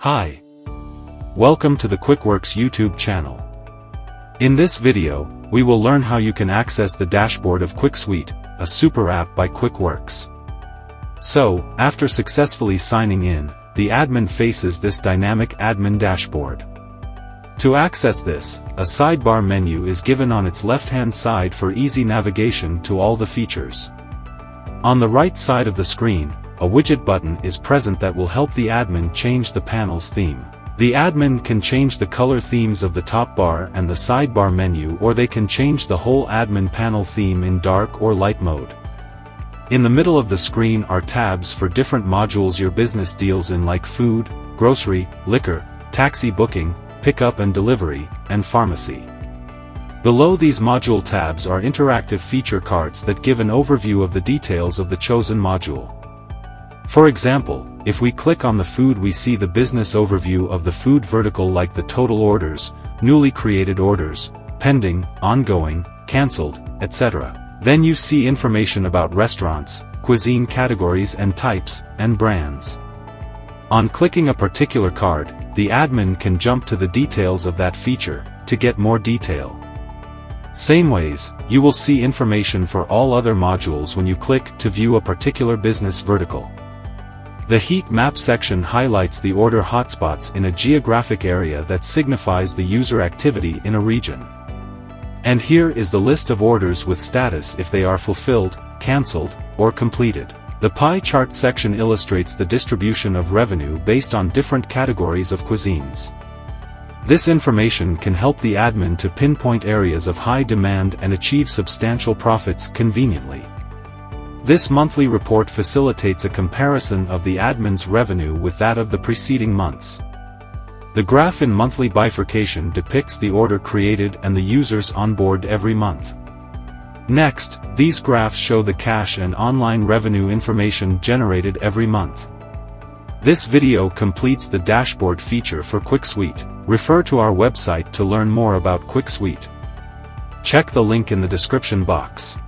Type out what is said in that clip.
Hi. Welcome to the Quickworks YouTube channel. In this video, we will learn how you can access the dashboard of Quicksuite, a super app by Quickworks. So, after successfully signing in, the admin faces this dynamic admin dashboard. To access this, a sidebar menu is given on its left-hand side for easy navigation to all the features. On the right side of the screen, a widget button is present that will help the admin change the panel's theme. The admin can change the color themes of the top bar and the sidebar menu, or they can change the whole admin panel theme in dark or light mode. In the middle of the screen are tabs for different modules your business deals in, like food, grocery, liquor, taxi booking, pickup and delivery, and pharmacy. Below these module tabs are interactive feature cards that give an overview of the details of the chosen module. For example, if we click on the food, we see the business overview of the food vertical, like the total orders, newly created orders, pending, ongoing, cancelled, etc. Then you see information about restaurants, cuisine categories and types, and brands. On clicking a particular card, the admin can jump to the details of that feature, to get more detail. Same ways, you will see information for all other modules when you click to view a particular business vertical. The heat map section highlights the order hotspots in a geographic area that signifies the user activity in a region. And here is the list of orders with status if they are fulfilled, cancelled, or completed. The pie chart section illustrates the distribution of revenue based on different categories of cuisines. This information can help the admin to pinpoint areas of high demand and achieve substantial profits conveniently. This monthly report facilitates a comparison of the admin's revenue with that of the preceding months. The graph in monthly bifurcation depicts the order created and the users on board every month. Next, these graphs show the cash and online revenue information generated every month. This video completes the dashboard feature for Quicksuite. Refer to our website to learn more about Quicksuite. Check the link in the description box.